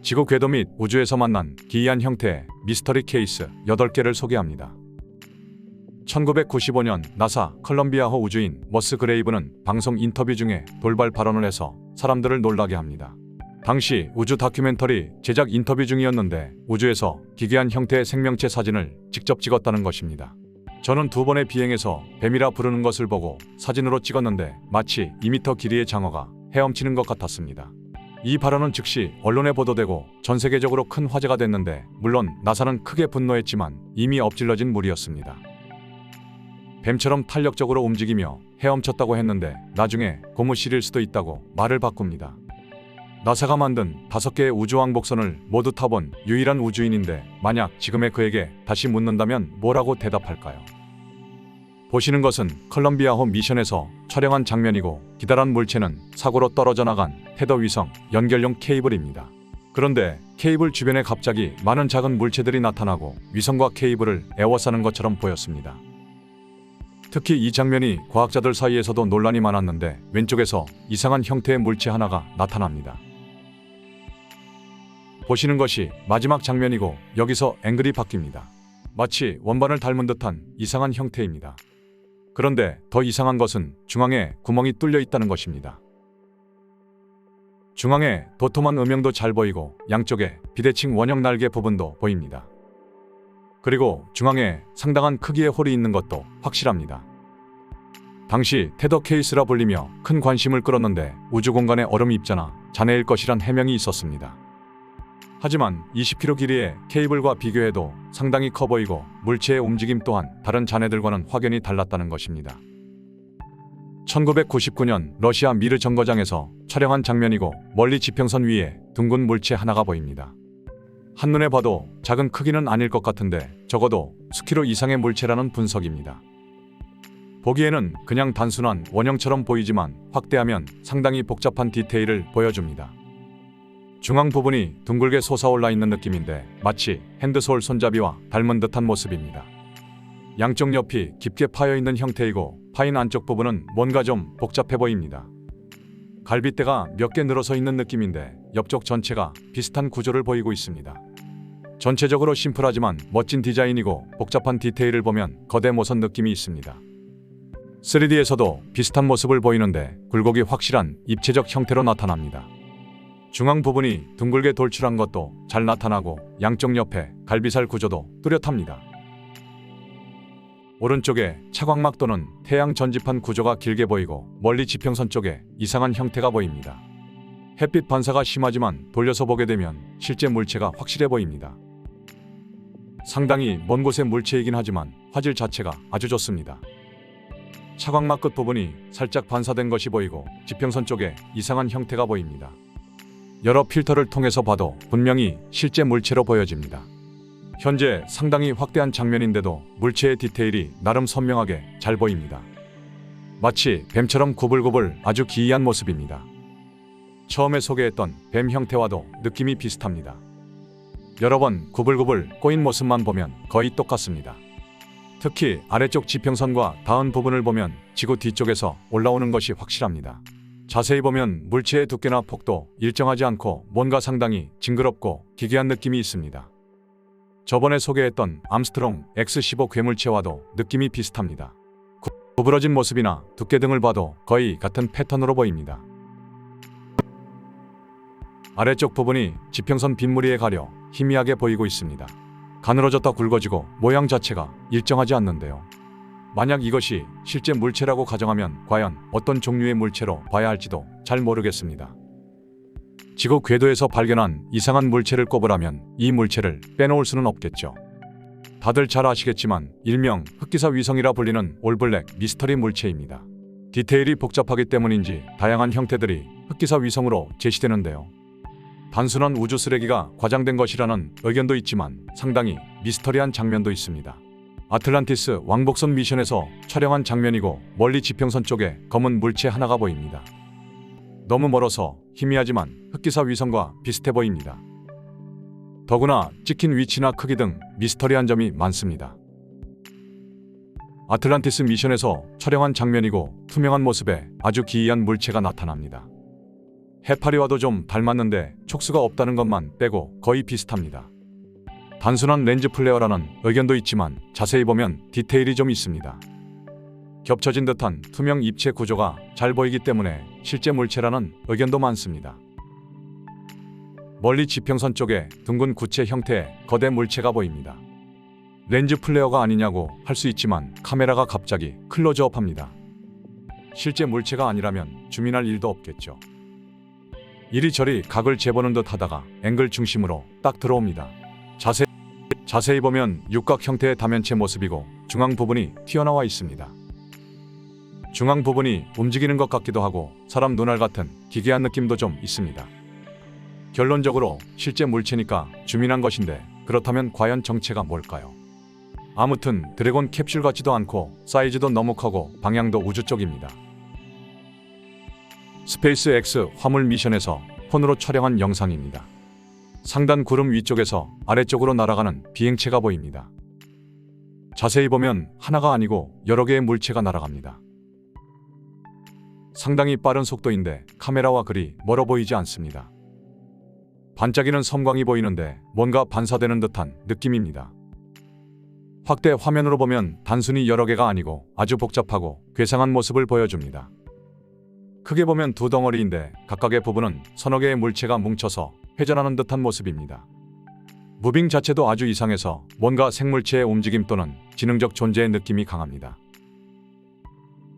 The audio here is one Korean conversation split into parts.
지구 궤도 및 우주에서 만난 기이한 형태의 미스터리 케이스 8개를 소개합니다. 1995년 나사 컬럼비아호 우주인 머스 그레이브는 방송 인터뷰 중에 돌발 발언을 해서 사람들을 놀라게 합니다. 당시 우주 다큐멘터리 제작 인터뷰 중이었는데 우주에서 기괴한 형태의 생명체 사진을 직접 찍었다는 것입니다. 저는 2번의 비행에서 뱀이라 부르는 것을 보고 사진으로 찍었는데 마치 2m 길이의 장어가 헤엄치는 것 같았습니다. 이 발언은 즉시 언론에 보도되고 전 세계적으로 큰 화제가 됐는데 물론 나사는 크게 분노했지만 이미 엎질러진 물이었습니다. 뱀처럼 탄력적으로 움직이며 헤엄쳤다고 했는데 나중에 고무실일 수도 있다고 말을 바꿉니다. 나사가 만든 5개의 우주왕복선을 모두 타본 유일한 우주인인데 만약 지금의 그에게 다시 묻는다면 뭐라고 대답할까요? 보시는 것은 컬럼비아호 미션에서 촬영한 장면이고 기다란 물체는 사고로 떨어져 나간 테더 위성 연결용 케이블입니다. 그런데 케이블 주변에 갑자기 많은 작은 물체들이 나타나고 위성과 케이블을 에워싸는 것처럼 보였습니다. 특히 이 장면이 과학자들 사이에서도 논란이 많았는데 왼쪽에서 이상한 형태의 물체 하나가 나타납니다. 보시는 것이 마지막 장면이고 여기서 앵글이 바뀝니다. 마치 원반을 닮은 듯한 이상한 형태입니다. 그런데 더 이상한 것은 중앙에 구멍이 뚫려 있다는 것입니다. 중앙에 도톰한 음영도 잘 보이고 양쪽에 비대칭 원형 날개 부분도 보입니다. 그리고 중앙에 상당한 크기의 홀이 있는 것도 확실합니다. 당시 테더 케이스라 불리며 큰 관심을 끌었는데 우주 공간에 얼음 입자나 잔해일 것이란 해명이 있었습니다. 하지만 20km 길이의 케이블과 비교해도 상당히 커 보이고 물체의 움직임 또한 다른 잔해들과는 확연히 달랐다는 것입니다. 1999년 러시아 미르 정거장에서 촬영한 장면이고 멀리 지평선 위에 둥근 물체 하나가 보입니다. 한눈에 봐도 작은 크기는 아닐 것 같은데 적어도 수킬로 이상의 물체라는 분석입니다. 보기에는 그냥 단순한 원형처럼 보이지만 확대하면 상당히 복잡한 디테일을 보여줍니다. 중앙 부분이 둥글게 솟아올라 있는 느낌인데 마치 핸드솔 손잡이와 닮은 듯한 모습입니다. 양쪽 옆이 깊게 파여있는 형태이고 파인 안쪽 부분은 뭔가 좀 복잡해 보입니다. 갈빗대가 몇 개 늘어서 있는 느낌인데 옆쪽 전체가 비슷한 구조를 보이고 있습니다. 전체적으로 심플하지만 멋진 디자인이고 복잡한 디테일을 보면 거대 모선 느낌이 있습니다. 3D에서도 비슷한 모습을 보이는데 굴곡이 확실한 입체적 형태로 나타납니다. 중앙 부분이 둥글게 돌출한 것도 잘 나타나고 양쪽 옆에 갈비살 구조도 뚜렷합니다. 오른쪽에 차광막 또는 태양 전지판 구조가 길게 보이고 멀리 지평선 쪽에 이상한 형태가 보입니다. 햇빛 반사가 심하지만 돌려서 보게 되면 실제 물체가 확실해 보입니다. 상당히 먼 곳의 물체이긴 하지만 화질 자체가 아주 좋습니다. 차광막 끝 부분이 살짝 반사된 것이 보이고 지평선 쪽에 이상한 형태가 보입니다. 여러 필터를 통해서 봐도 분명히 실제 물체로 보여집니다. 현재 상당히 확대한 장면인데도 물체의 디테일이 나름 선명하게 잘 보입니다. 마치 뱀처럼 구불구불 아주 기이한 모습입니다. 처음에 소개했던 뱀 형태와도 느낌이 비슷합니다. 여러 번 구불구불 꼬인 모습만 보면 거의 똑같습니다. 특히 아래쪽 지평선과 닿은 부분을 보면 지구 뒤쪽에서 올라오는 것이 확실합니다. 자세히 보면 물체의 두께나 폭도 일정하지 않고 뭔가 상당히 징그럽고 기괴한 느낌이 있습니다. 저번에 소개했던 암스트롱 X-15 괴물체와도 느낌이 비슷합니다. 구부러진 모습이나 두께 등을 봐도 거의 같은 패턴으로 보입니다. 아래쪽 부분이 지평선 빗무리에 가려 희미하게 보이고 있습니다. 가늘어졌다 굵어지고 모양 자체가 일정하지 않는데요. 만약 이것이 실제 물체라고 가정하면 과연 어떤 종류의 물체로 봐야 할지도 잘 모르겠습니다. 지구 궤도에서 발견한 이상한 물체를 꼽으라면 이 물체를 빼놓을 수는 없겠죠. 다들 잘 아시겠지만 일명 흑기사 위성이라 불리는 올블랙 미스터리 물체입니다. 디테일이 복잡하기 때문인지 다양한 형태들이 흑기사 위성으로 제시되는데요. 단순한 우주 쓰레기가 과장된 것이라는 의견도 있지만 상당히 미스터리한 장면도 있습니다. 아틀란티스 왕복선 미션에서 촬영한 장면이고 멀리 지평선 쪽에 검은 물체 하나가 보입니다. 너무 멀어서 희미하지만 흑기사 위성과 비슷해 보입니다. 더구나 찍힌 위치나 크기 등 미스터리한 점이 많습니다. 아틀란티스 미션에서 촬영한 장면이고 투명한 모습에 아주 기이한 물체가 나타납니다. 해파리와도 좀 닮았는데 촉수가 없다는 것만 빼고 거의 비슷합니다. 단순한 렌즈 플레어라는 의견도 있지만 자세히 보면 디테일이 좀 있습니다. 겹쳐진 듯한 투명 입체 구조가 잘 보이기 때문에 실제 물체라는 의견도 많습니다. 멀리 지평선 쪽에 둥근 구체 형태의 거대 물체가 보입니다. 렌즈 플레어가 아니냐고 할 수 있지만 카메라가 갑자기 클로즈업합니다. 실제 물체가 아니라면 줌인할 일도 없겠죠. 이리저리 각을 재보는 듯 하다가 앵글 중심으로 딱 들어옵니다. 자세히 보면 육각 형태의 다면체 모습이고 중앙 부분이 튀어나와 있습니다. 중앙 부분이 움직이는 것 같기도 하고 사람 눈알 같은 기괴한 느낌도 좀 있습니다. 결론적으로 실제 물체니까 줌인한 것인데 그렇다면 과연 정체가 뭘까요? 아무튼 드래곤 캡슐 같지도 않고 사이즈도 너무 크고 방향도 우주 쪽입니다. 스페이스 X 화물 미션에서 폰으로 촬영한 영상입니다. 상단 구름 위쪽에서 아래쪽으로 날아가는 비행체가 보입니다. 자세히 보면 하나가 아니고 여러 개의 물체가 날아갑니다. 상당히 빠른 속도인데 카메라와 그리 멀어 보이지 않습니다. 반짝이는 섬광이 보이는데 뭔가 반사되는 듯한 느낌입니다. 확대 화면으로 보면 단순히 여러 개가 아니고 아주 복잡하고 괴상한 모습을 보여줍니다. 크게 보면 두 덩어리인데 각각의 부분은 서너 개의 물체가 뭉쳐서 회전하는 듯한 모습입니다. 무빙 자체도 아주 이상해서 뭔가 생물체의 움직임 또는 지능적 존재의 느낌이 강합니다.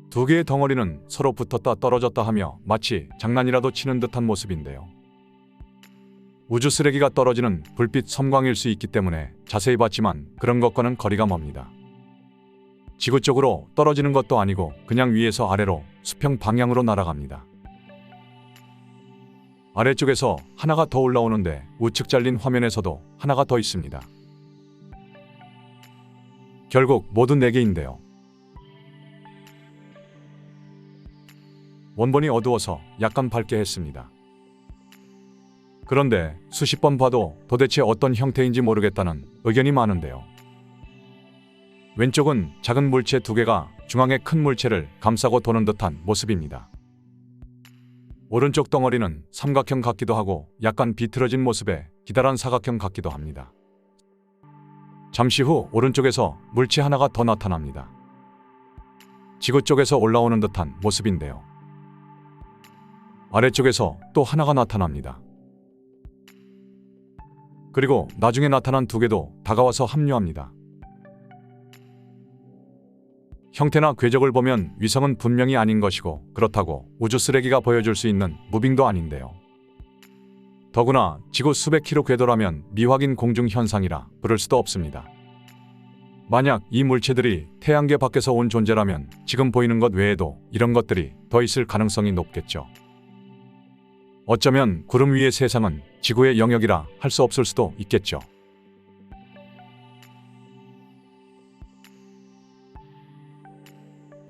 두 개의 덩어리는 서로 붙었다 떨어졌다 하며 마치 장난이라도 치는 듯한 모습인데요. 우주 쓰레기가 떨어지는 불빛 섬광일 수 있기 때문에 자세히 봤지만 그런 것과는 거리가 멉니다. 지구 쪽으로 떨어지는 것도 아니고 그냥 위에서 아래로 수평 방향으로 날아갑니다. 아래쪽에서 하나가 더 올라오는데 우측 잘린 화면에서도 하나가 더 있습니다. 결국 모두 4개인데요. 원본이 어두워서 약간 밝게 했습니다. 그런데 수십 번 봐도 도대체 어떤 형태인지 모르겠다는 의견이 많은데요. 왼쪽은 작은 물체 2개가 중앙의 큰 물체를 감싸고 도는 듯한 모습입니다. 오른쪽 덩어리는 삼각형 같기도 하고 약간 비틀어진 모습의 기다란 사각형 같기도 합니다. 잠시 후 오른쪽에서 물체 하나가 더 나타납니다. 지구 쪽에서 올라오는 듯한 모습인데요. 아래쪽에서 또 하나가 나타납니다. 그리고 나중에 나타난 2개도 다가와서 합류합니다. 형태나 궤적을 보면 위성은 분명히 아닌 것이고 그렇다고 우주 쓰레기가 보여줄 수 있는 무빙도 아닌데요. 더구나 지구 수백 킬로 궤도라면 미확인 공중 현상이라 부를 수도 없습니다. 만약 이 물체들이 태양계 밖에서 온 존재라면 지금 보이는 것 외에도 이런 것들이 더 있을 가능성이 높겠죠. 어쩌면 구름 위의 세상은 지구의 영역이라 할 수 없을 수도 있겠죠.